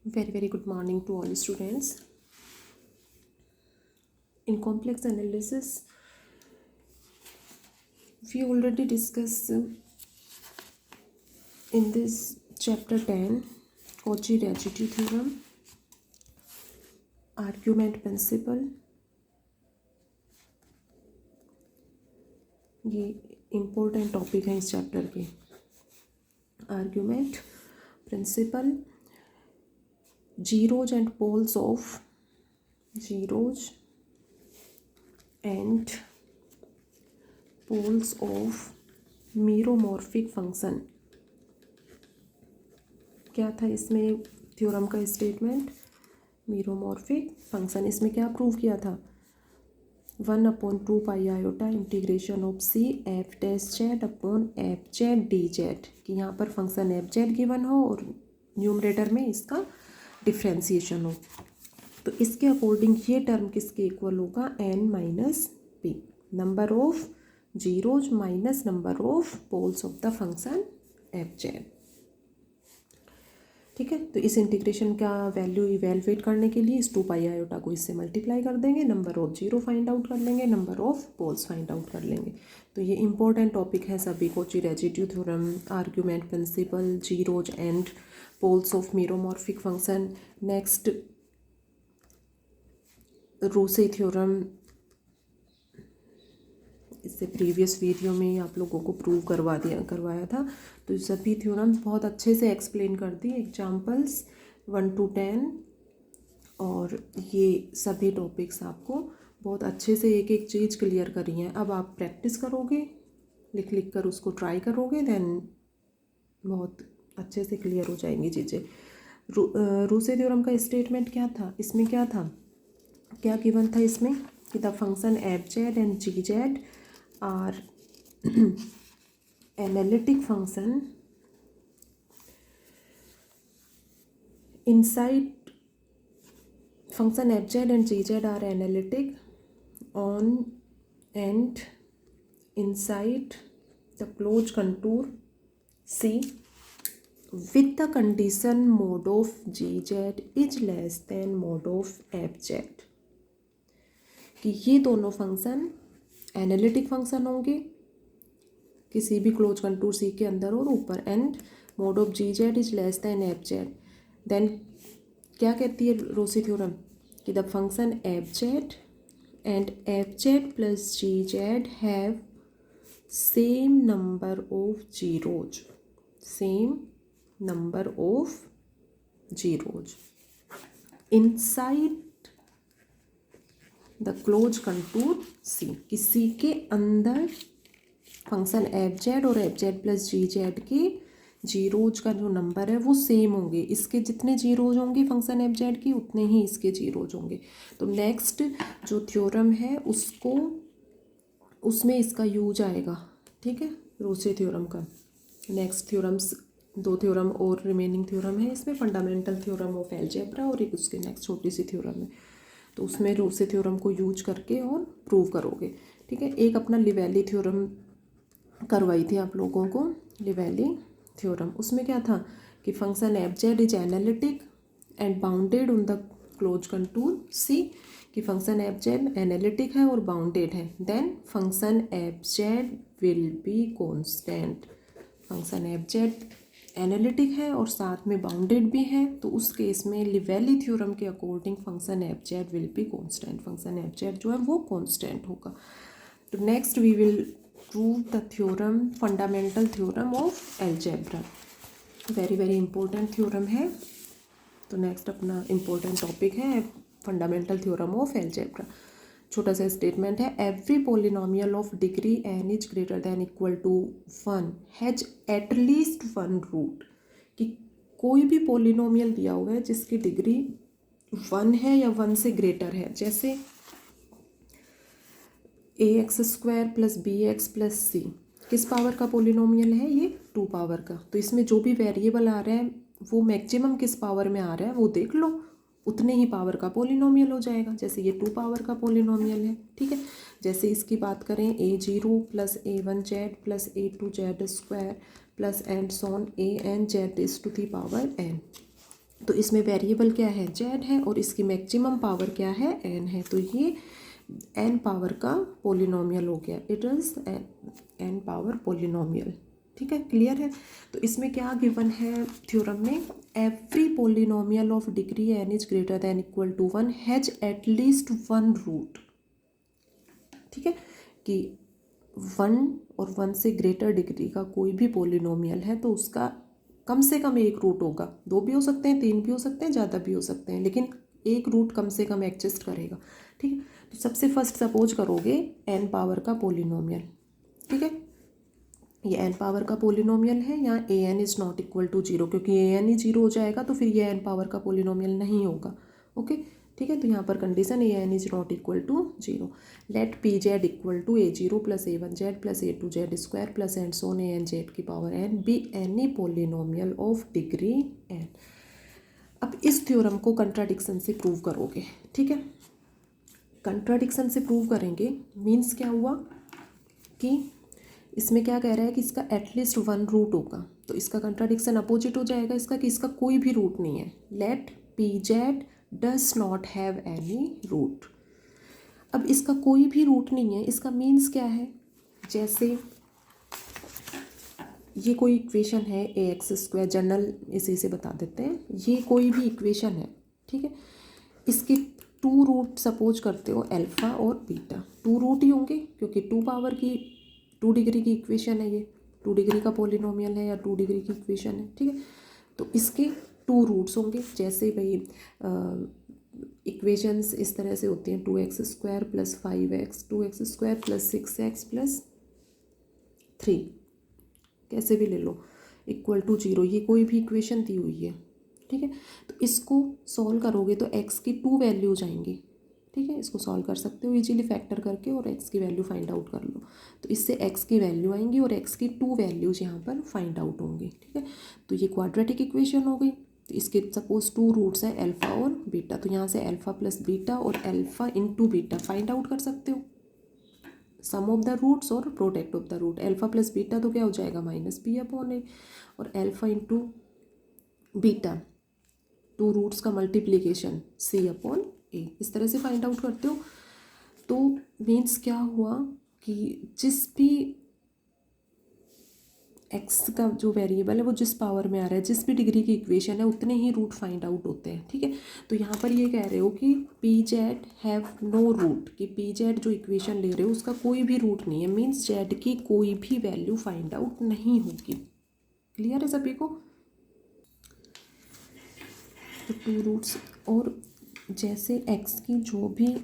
Very good morning to all students. In complex analysis, we already discussed in this chapter 10 Cauchy residue theorem, argument principle. ये important topic है इस chapter के. Argument principle, zeros and poles of meromorphic function. क्या था इसमें theorem का statement? मीरोमॉर्फिक function. इसमें क्या प्रूव किया था? 1/2 pi iota integration of c f dash z upon f z d z, कि यहाँ पर फंक्शन एफ जेड गिवन हो और न्यूमरेटर में इसका डिफ्रेंसिएशन हो. तो इसके अकॉर्डिंग ये टर्म किसके इक्वल होगा? n minus p, number of zeros minus number of poles of the function F z. ठीक है, तो इस इंटीग्रेशन का वैल्यू इवेलुएट करने के लिए इस 2 पाई आयोटा को इससे मल्टीप्लाई कर देंगे, number of zero find out कर लेंगे, number of poles find out कर लेंगे. तो ये इंपॉर्टेंट टॉपिक है सभी. Cauchy residue theorem, argument principle, zeros and poles of meromorphic function. Next Rouché theorem. इससे प्रीवियस वीडियो में आप लोगों को प्रूव करवाया था. तो सभी थ्योरम्स बहुत अच्छे से एक्सप्लेन कर दी, एग्जाम्पल्स 1 to 10, और ये सभी टॉपिक्स आपको बहुत अच्छे से एक एक चीज़ क्लियर करी है. अब आप प्रैक्टिस करोगे, लिख कर उसको ट्राई करोगे, देन बहुत अच्छे से क्लियर हो जाएंगी चीज़ें. रूसे थ्योरम का स्टेटमेंट क्या था? इसमें क्या था, क्या गिवन था इसमें कि the function F Z and g z are analytic function inside function fz and gz are analytic on and inside the closed contour C with the condition mod of gz is less than mod of fz, कि ये दोनों function analytic function होंगे किसी भी close contour सी के अंदर और ऊपर, and mod of G Z is less than F Z. Then क्या कहती है रोसी थ्योरम कि the function F Z and F Z plus G Z have same number of zeros, same number of zeros inside the close contour C, कि C के अंदर function F Z और F Z plus G Z के zeros का जो number है वो same होंगे. इसके जितने जीरोज होंगे फंक्शन एफ जेड की, उतने ही इसके जीरोज होंगे. तो नेक्स्ट जो थ्योरम है उसको, उसमें इसका यूज आएगा. ठीक है, रोसे थ्योरम का. नेक्स्ट थ्योरम्स, 2 थ्योरम और रिमेनिंग थ्योरम है इसमें, फंडामेंटल थ्योरम ऑफ अलजेब्रा और एक उसके नेक्स्ट छोटी सी थ्योरम है. तो उसमें रोसे थ्योरम को यूज करके और प्रूव करोगे. ठीक है, एक अपना लिवेली थ्योरम करवाई थी आप लोगों को, लिवेली थ्योरम. उसमें क्या था कि function F Z is analytic and bounded on the close contour C, कि फंक्शन एफ जेड एनालिटिक है और बाउंडेड है, then function F Z will be constant. Function F Z analytic है और साथ में बाउंडेड भी है, तो उस केस में लिवेली थ्योरम के according function F Z will be constant. Function F z जो है वो कॉन्स्टेंट होगा. तो next we will prove the theorem, fundamental theorem of algebra. Very important theorem है. तो नेक्स्ट अपना इम्पोर्टेंट टॉपिक है फंडामेंटल थ्योरम ऑफ अलजेब्रा. छोटा सा स्टेटमेंट है, every polynomial of degree N is greater than equal to 1 has at least 1 root, कि कोई भी पोलिनोमियल दिया हुआ है जिसकी डिग्री 1 है या 1 से ग्रेटर है, जैसे ax² plus bx plus c, किस पावर का पोलिनोमियल है? ये 2 पावर का. तो इसमें जो भी वेरिएबल आ रहा है वो मैक्सिमम किस पावर में आ रहा है वो देख लो, उतने ही पावर का पोलिनोमियल हो जाएगा. जैसे ये 2 पावर का पोलिनोमियल है. ठीक है, जैसे इसकी बात करें a0 plus a1z plus a2z² plus and so on an z is to the power n. तो इसमें वेरिएबल क्या है, जेड है, और इसकी मैक्सिमम पावर क्या है, एन है। तो ये एन पावर का पोलिनोमियल हो गया, it is an power polynomial. ठीक है, क्लियर है। तो इसमें क्या गिवन है थ्योरम में, every polynomial of degree N is greater than equal to 1 has at least 1 root. ठीक है, कि 1 और 1 से ग्रेटर डिग्री का कोई भी पोलिनोमियल है तो उसका कम से कम एक रूट होगा, 2 भी हो सकते हैं, 3 भी हो सकते हैं, ज़्यादा भी हो सकते हैं, लेकिन एक रूट कम से कम एग्जिस्ट करेगा। ठीक है, तो सबसे फर्स्ट सपोज करोगे एन पावर का पोलिनोमियल। ठीक है, ये एन पावर का पोलिनोमियल है, यहाँ A N is not equal to 0, क्योंकि ए एन ही 0 हो जाएगा तो फिर ये एन पावर का पोलिनोमियल नहीं होगा। ओके, ठीक है, तो यहाँ पर condition A N is not equal to 0। Let P Z equal to A0 plus A1Z plus A2Z square plus and so on A N Z की power N be any polynomial of degree N. अब इस theorem को contradiction से prove करोगे। ठीक है, contradiction से prove करेंगे मीन्स क्या हुआ कि इसमें क्या कह रहा है कि इसका एटलीस्ट 1 रूट होगा, तो इसका कंट्राडिक्शन अपोजिट हो जाएगा इसका, कि इसका कोई भी रूट नहीं है। Let P Z does not have any root. अब इसका कोई भी रूट नहीं है, इसका मीन्स क्या है, जैसे ये कोई इक्वेशन है ए एक्स स्क्वायर, जनरल इसी से बता देते हैं, ये कोई भी इक्वेशन है। ठीक है, इसके 2 रूट सपोज करते हो अल्फ़ा और बीटा, 2 रूट ही होंगे क्योंकि 2 पावर की 2 डिग्री की इक्वेशन है, ये 2 डिग्री का पोलिनोमियल है या 2 डिग्री की इक्वेशन है। ठीक है, तो इसके 2 रूट्स होंगे, जैसे भाई इक्वेशंस इस तरह से होती हैं, 2x square plus 5x, 2x square plus 6x plus 3, कैसे भी ले लो, इक्वल टू 0, ये कोई भी इक्वेशन दी हुई है। ठीक है, तो इसको सॉल्व करोगे तो x की 2 वैल्यू जाएंगी। ठीक है, इसको सॉल्व कर सकते हो इजीली फैक्टर करके और x की वैल्यू फाइंड आउट कर लो, तो इससे x की वैल्यू आएंगी और x की 2 वैल्यूज़ यहाँ पर फाइंड आउट होंगी। ठीक है, तो ये क्वाड्रेटिक इक्वेशन हो गई। तो इसके सपोज 2 रूट्स हैं अल्फ़ा और बीटा, तो यहाँ से अल्फ़ा प्लस बीटा और alpha into beta find out कर सकते हो, सम ऑफ द रूट्स और product of the root. Alpha plus beta तो क्या हो जाएगा, माइनस बी अपॉन ए, और अल्फ़ा इंटू बीटा 2 रूट्स का मल्टीप्लीकेशन सी अपॉन ए, इस तरह से फाइंड आउट करते हो। तो मीन्स क्या हुआ कि जिस भी एक्स का जो वेरिएबल है वो जिस पावर में आ रहा है, जिस भी डिग्री की इक्वेशन है, उतने ही रूट फाइंड आउट होते हैं। ठीक है, तो यहाँ पर ये कह रहे हो कि P z have no root, कि पी जेड जो इक्वेशन ले रहे हो उसका कोई भी रूट नहीं है, मीन्स जेड की कोई भी वैल्यू फाइंड आउट नहीं होगी। क्लियर है सभी को? तो 2 रूट्स, और जैसे एक्स की जो भी,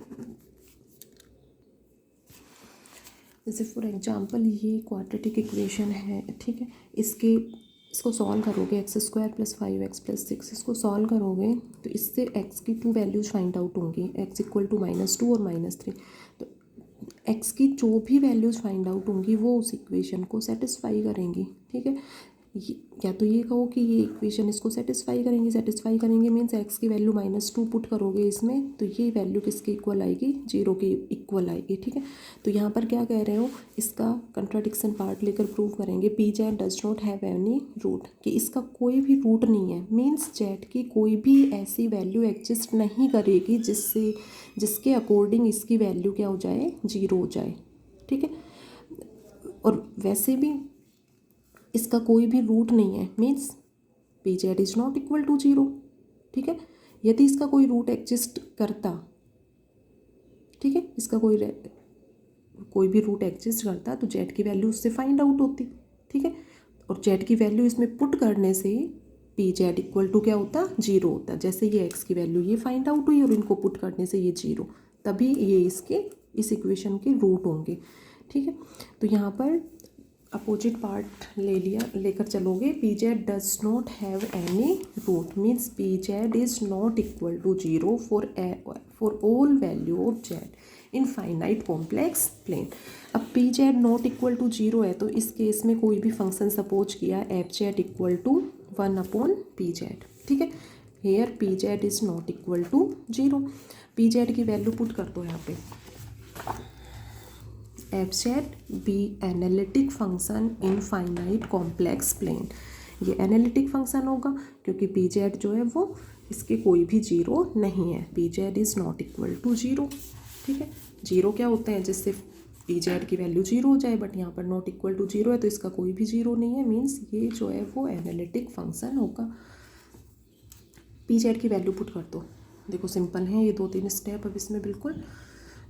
जैसे फॉर एग्जांपल ये क्वाड्रेटिक इक्वेशन है। ठीक है, इसको सॉल्व करोगे, x square plus 5x plus 6, इसको सॉल्व करोगे तो इससे x की 2 वैल्यूज़ फाइंड आउट होंगी, x इक्वल टू -2 और -3। तो x की जो भी वैल्यूज़ फाइंड आउट होंगी वो उस इक्वेशन को सेटिस्फाई करेंगी। ठीक है, या तो ये कहो कि ये इक्वेशन इसको सेटिस्फाई करेंगे मीन्स x की वैल्यू -2 पुट करोगे इसमें, तो ये वैल्यू किसके इक्वल आएगी, 0 के इक्वल आएगी। ठीक है, तो यहाँ पर क्या कह रहे हो, इसका कंट्राडिक्शन पार्ट लेकर प्रूव करेंगे। P Z does not have any root, कि इसका कोई भी रूट नहीं है, मीन्स जेड की कोई भी ऐसी वैल्यू एग्जिस्ट नहीं करेगी जिसके अकॉर्डिंग इसकी वैल्यू क्या हो जाए, 0 हो जाए। ठीक है, और वैसे भी इसका कोई भी रूट नहीं है, means P Z is not equal to 0। ठीक है, यदि इसका कोई रूट एग्जिस्ट करता, ठीक है, इसका कोई भी रूट एग्जिस्ट करता तो जेड की वैल्यू उससे फाइंड आउट होती। ठीक है, और जेड की वैल्यू इसमें पुट करने से पी जेड इक्वल टू क्या होता, 0 होता। जैसे ये एक्स की वैल्यू ये फाइंड आउट हुई और इनको पुट करने से ये 0, तभी ये इस इक्वेशन के रूट होंगे। ठीक है, तो यहाँ पर अपोजिट पार्ट लेकर चलोगे, P Z does not have any root, means P Z is not equal to 0 for all value of Z in finite complex plane. अब P Z not equal to 0 है, तो इस केस में कोई भी function suppose किया F Z equal to 1 upon P Z. ठीक है, here P Z is not equal to 0, P Z की वैल्यू पुट कर दो यहाँ पे, f z be analytic function in finite complex plane. ये एनालिटिक फंक्शन होगा क्योंकि पी जेड जो है वो इसके कोई भी जीरो नहीं है, P Z is not equal to zero. ठीक है, जीरो क्या होते हैं जिससे पी जेड की वैल्यू जीरो हो जाए, बट यहाँ पर नॉट इक्वल टू जीरो है तो इसका कोई भी जीरो नहीं है, मीन्स ये जो है वो एनालिटिक फंक्शन होगा। पी जेड की वैल्यू पुट कर दो, देखो सिंपल है ये 2-3 स्टेप अब इसमें बिल्कुल।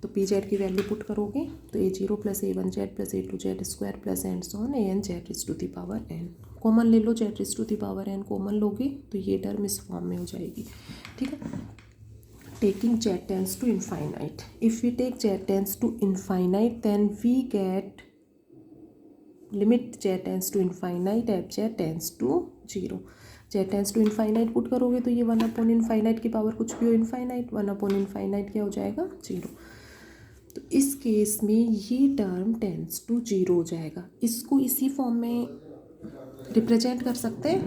तो पी जेड की वैल्यू पुट करोगे तो A0 plus A1Z plus A2Z square plus and so on AN Z is to the power n। Common ले लो, Z is to the power n common लोगे तो ये टर्म इस फॉर्म में हो जाएगी। ठीक है, taking Z tends to infinite, if we take Z tends to infinite then we get limit Z tends to infinite f Z tends to zero. Z tends to infinite put करोगे तो ये 1 upon infinite की power कुछ भी हो infinite, 1 upon infinite क्या हो जाएगा जीरो। तो इस केस में ये टर्म टेंस टू जीरो हो जाएगा। इसको इसी फॉर्म में रिप्रेजेंट कर सकते हैं,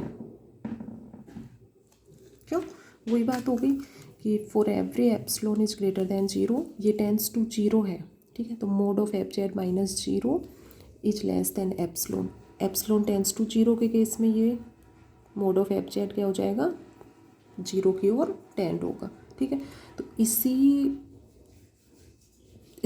क्यों, वही बात हो गई कि for every epsilon is greater than zero, ये टेंस टू जीरो है। ठीक है, तो mod of F z minus zero is less than epsilon, epsilon tends to zero के केस में ये मोड ऑफ एफ जेड क्या हो जाएगा, जीरो की ओर टेंड होगा। ठीक है, तो इसी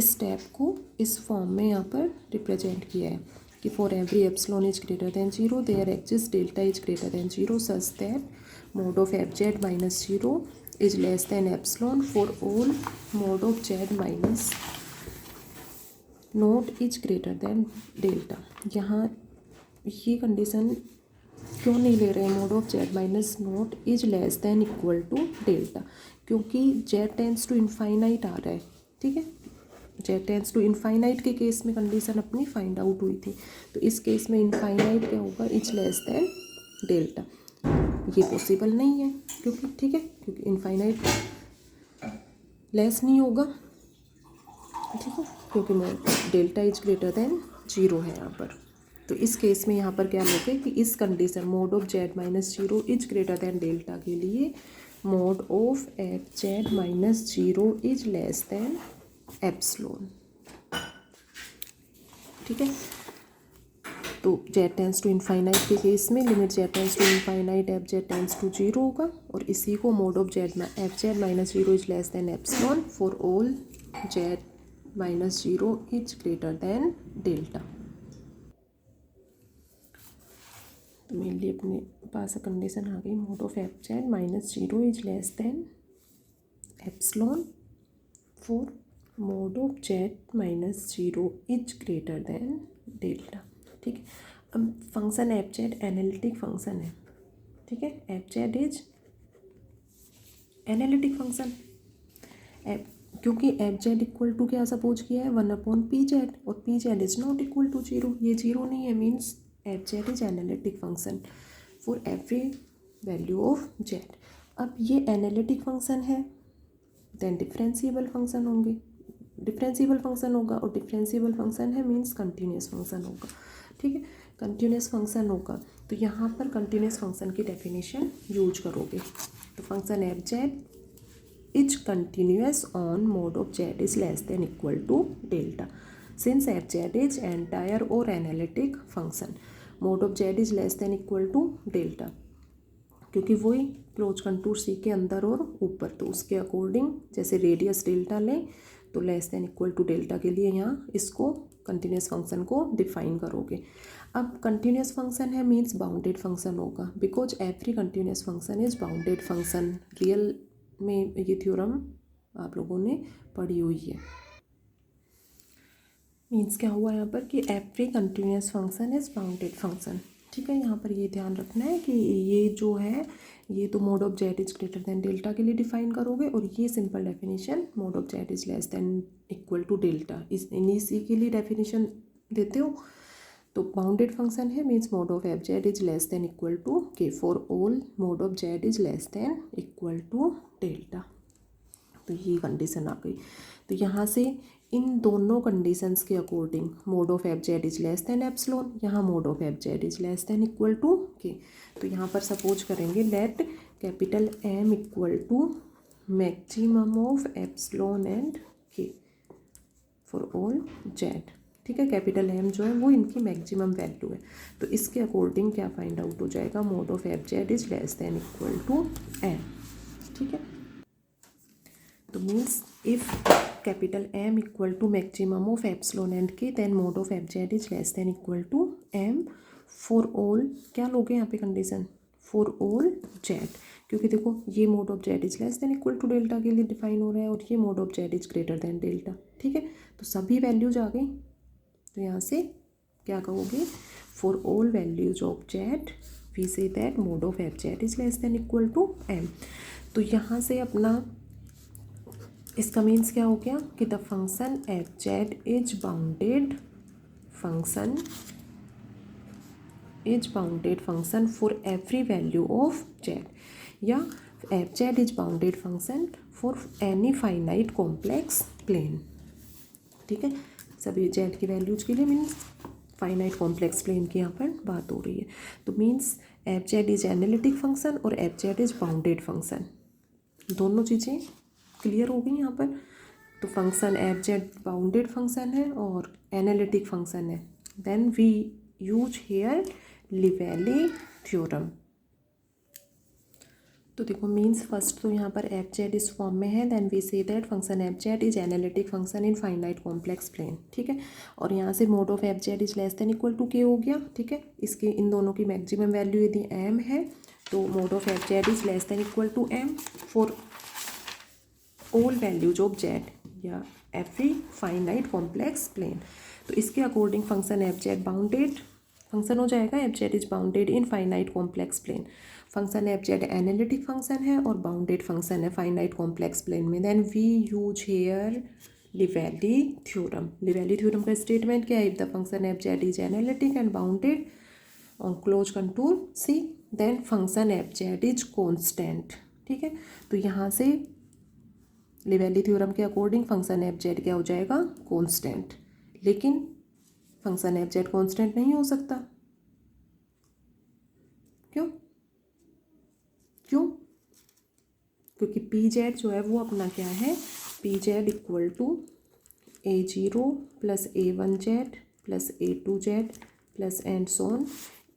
स्टेप को इस फॉर्म में यहाँ पर रिप्रेजेंट किया है कि for every epsilon is greater than zero there exist delta is greater than zero such that mode of F z minus zero is less than epsilon for all mod of z minus naught is greater than delta. यहाँ ये condition क्यों नहीं ले रहे हैं, mod of z minus naught is less than equal to delta, क्योंकि z tends to infinite आ रहा है। ठीक है, जेड टेंस टू इनफाइनाइट के केस में कंडीशन अपनी फाइंड आउट हुई थी, तो इस केस में इनफाइनाइट क्या होगा, इज लेस देन डेल्टा। ये पॉसिबल नहीं है क्योंकि, ठीक है, क्योंकि इनफाइनाइट लेस नहीं होगा। ठीक है, क्योंकि delta is greater than zero है यहाँ पर। तो इस केस में यहाँ पर क्या लोगे कि इस condition mod of z minus zero is greater than delta के लिए mod of F z minus zero is less than epsilon. ठीक है, तो जेड टेंस टू इनफाइनाइट के केस में limit z tends to infinite f z tends to zero होगा, और इसी को mod of z f z minus zero is less than epsilon for all z minus zero is greater than delta. तो mainly अपने पास condition आ गई, mod of F z minus zero is less than epsilon for mod of z minus zero is greater than delta. ठीक है, अब function F Z analytic function है। ठीक है, f Z is analytic function, क्योंकि f Z equal to क्या suppose किया है 1 अपॉन पी जेड, और p Z is not equal to zero, ये जीरो नहीं है, means F Z is analytic function for every value of Z. अब ये एनालिटिक फंक्शन है देन डिफरेंशिएबल फंक्शन होंगे, डिफरेंशिएबल फंक्शन होगा, और डिफरेंशिएबल फंक्शन है मीन्स कंटिन्यूस फंक्शन होगा। ठीक है, कंटिन्यूस फंक्शन होगा तो यहाँ पर कंटिन्यूस फंक्शन की डेफिनेशन यूज करोगे, तो function F Z is continuous on mod of Z is less than equal to delta, since F Z is entire और analytic function, mod of Z is less than equal to delta, क्योंकि वही close contour सी के अंदर और ऊपर, तो उसके according जैसे रेडियस डेल्टा लें तो less than equal to delta के लिए यहाँ इसको कंटिन्यूस फंक्शन को डिफाइन करोगे। अब कंटिन्यूस फंक्शन है मीन्स बाउंडेड फंक्शन होगा, because every continuous function is bounded function. Real में ये थ्योरम आप लोगों ने पढ़ी हुई है। मीन्स क्या हुआ यहाँ पर कि every continuous function is bounded function. ठीक है, यहाँ पर ये ध्यान रखना है कि ये जो है ये तो mod of Z is greater than delta के लिए डिफाइन करोगे, और ये simple definition mod of Z is less than equal to delta इसी के लिए डेफिनेशन देते हो। तो बाउंडेड फंक्शन है means mod of F Z is less than equal to K for all mod of Z is less than equal to delta. तो ये condition आ गई। तो यहाँ से इन दोनों कंडीशंस के according mod of F Z is less than epsilon, यहाँ mod of F Z is less than equal to K. तो यहाँ पर सपोज करेंगे let capital M equal to maximum of epsilon and K for all Z. ठीक है, capital M जो है वो इनकी मैक्सिमम वैल्यू है। तो इसके अकॉर्डिंग क्या फाइंड आउट हो जाएगा, mod of F Z is less than equal to M. ठीक है, तो means if capital M equal to maximum of epsilon and K then mod of F Z is less than equal to M for all, क्या लोगे यहाँ पे condition, for all Z, क्योंकि देखो ये mode of Z is less than equal to delta के लिए define हो रहा है और ये mode of Z is greater than delta. ठीक है, तो सभी वैल्यूज आ गई। तो यहाँ से क्या कहोगे, for all values of Z we say that mode of F Z is less than equal to M. तो यहाँ से अपना इसका मीन्स क्या हो गया कि the function F Z is bounded function function for every value of Z, या F Z is bounded function for any finite complex plane. ठीक है, सभी जेड की वैल्यूज के लिए मीन्स फाइनाइट कॉम्प्लेक्स प्लेन की यहाँ पर बात हो रही है। तो means F Z is analytic function और F Z is bounded function, दोनों चीज़ें क्लियर हो गई यहाँ पर। तो function F Z bounded function है और एनालिटिक फंक्शन है। Then we use here Liouville theorem. तो देखो मीन्स फर्स्ट तो यहाँ पर एफ जेड इस फॉर्म में है, then we say that function F Z is analytic function in finite complex plane. ठीक है, और यहाँ से mode of F Z is less than equal to K हो गया। ठीक है, इसके इन दोनों की मैक्सिमम वैल्यू यदि एम है तो mod of F Z is less than equal to M for all values of Z या एवरी फाइनाइट कॉम्प्लेक्स प्लेन। तो इसके according function F Z bounded function हो जाएगा, F Z is bounded in finite complex plane. Function F Z analytic function है और bounded function है finite complex plane में। Then we use here Liouville theorem. Liouville theorem का statement क्या है, if the function F Z is analytic and bounded on close contour C then function F Z is constant. ठीक है, तो यहाँ से Liouville theorem के अकॉर्डिंग फंक्शन एफ जेड क्या हो जाएगा, कॉन्स्टेंट। लेकिन फंक्शन एफ जेड कॉन्स्टेंट नहीं हो सकता, क्यों क्यों क्योंकि पी जेड जो है वो अपना क्या है, P Z equal to A zero plus A one Z plus A two Z plus and so on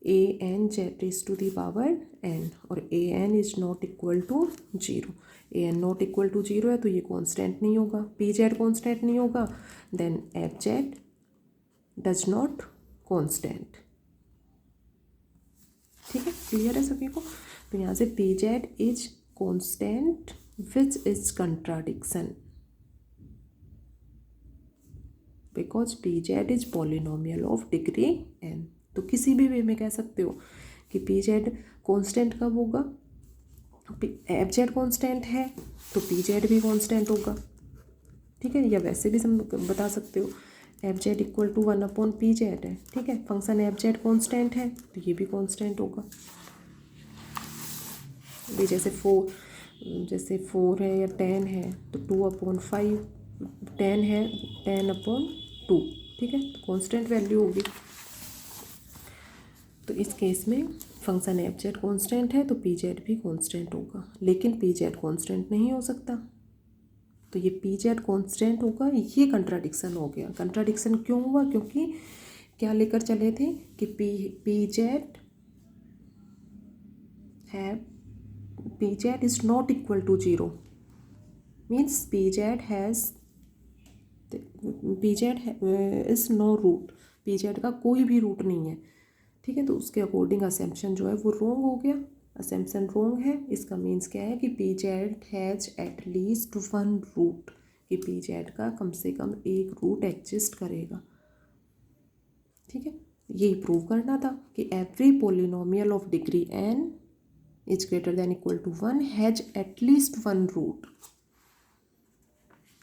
A N Z is to the power N, और A N is not equal to zero. A N not equal to zero है तो ये constant नहीं होगा, P Z constant नहीं होगा, then F Z does not constant. ठीक है, क्लियर है सभी को। तो यहाँ से P Z is constant which is contradiction because P Z is polynomial of degree N. तो किसी भी वे में कह सकते हो कि पी जेड कॉन्स्टेंट कब होगा, एफ जेड कॉन्स्टेंट है तो पी जेड भी कॉन्स्टेंट होगा। ठीक है, या वैसे भी हम बता सकते हो F Z equal to 1 P Z है। ठीक है, फंक्शन एफ जेड कॉन्स्टेंट है तो ये भी कॉन्स्टेंट होगा। भी जैसे 4 है या 10 है तो 2/5, 10 है 10/2। ठीक है, तो कॉन्स्टेंट वैल्यू होगी। तो इस केस में फंक्शन एफ जेड कॉन्स्टेंट है तो पी जेड भी कॉन्स्टेंट होगा, लेकिन पी जेड कॉन्स्टेंट नहीं हो सकता। तो ये पी जेड कॉन्स्टेंट होगा, ये कंट्राडिक्शन हो गया। कंट्राडिक्शन क्यों हुआ, क्योंकि क्या लेकर चले थे कि पी जेड है, P Z is not equal to zero, means P Z is no root, P Z का कोई भी रूट नहीं है। ठीक है, तो उसके अकॉर्डिंग असेम्पशन जो है वो रॉन्ग हो गया, असेम्पशन रॉन्ग है। इसका मीन्स क्या है कि P Z has at least 1 root, कि पी जेड का कम से कम एक रूट एग्जिस्ट करेगा। ठीक है, यही प्रूव करना था कि every polynomial of degree N is greater than equal to 1 has at least 1 root.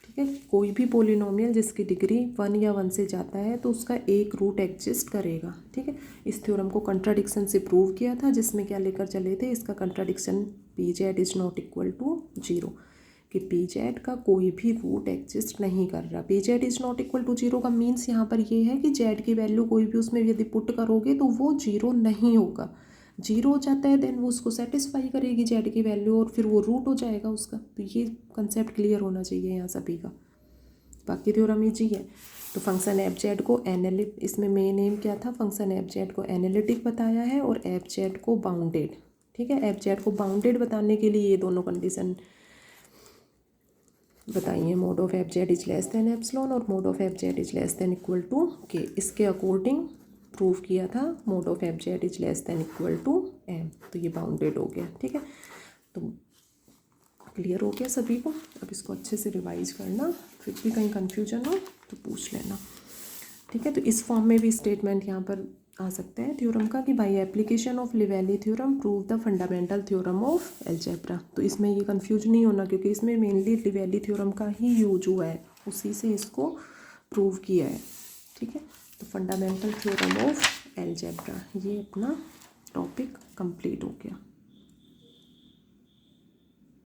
ठीक है, कोई भी पोलिनोमियल जिसकी डिग्री 1 या 1 से जाता है तो उसका एक रूट एग्जिस्ट करेगा। ठीक है, इस थ्योरम को कंट्राडिक्शन से प्रूव किया था, जिसमें क्या लेकर चले थे, इसका contradiction P Z is not equal to zero, कि पी जेड का कोई भी रूट एग्जिस्ट नहीं कर रहा। P Z is not equal to zero का मीन्स यहाँ पर ये है कि जेड की वैल्यू कोई भी उसमें यदि पुट करोगे तो वो जीरो नहीं होगा। जीरो हो जाता है देन वो उसको सेटिस्फाई करेगी जेड की वैल्यू और फिर वो रूट हो जाएगा उसका। तो ये कंसेप्ट क्लियर होना चाहिए यहाँ सभी का। बाकी थ्योरम ईजी है। तो फंक्शन एफ जेड को इसमें मेन एम क्या था, फंक्शन एफ जेड को एनालिटिक बताया है और एफ जेड को बाउंडेड। ठीक है, एफ जेड को बाउंडेड बताने के लिए ये दोनों कंडीशन बताइए, mod of F Z is less than epsilon और mod of F Z is less than equal to K. इसके अकॉर्डिंग प्रूव किया था mod of F Z is less than equal to M, तो ये bounded हो गया। ठीक है, तो क्लियर हो गया सभी को। अब इसको अच्छे से रिवाइज करना, फिर भी कहीं कन्फ्यूजन हो तो पूछ लेना। ठीक है, तो इस फॉर्म में भी स्टेटमेंट यहाँ पर आ सकते हैं थ्योरम का कि by application of Liouville theorem prove the fundamental theorem of algebra. तो इसमें ये कंफ्यूज नहीं होना, क्योंकि इसमें मेनली लिवेली थ्योरम का ही यूज हुआ है, उसी से इसको प्रूव किया है। ठीक है, तो फंडामेंटल थ्योरम ऑफ अलजेब्रा, ये अपना टॉपिक कंप्लीट हो गया।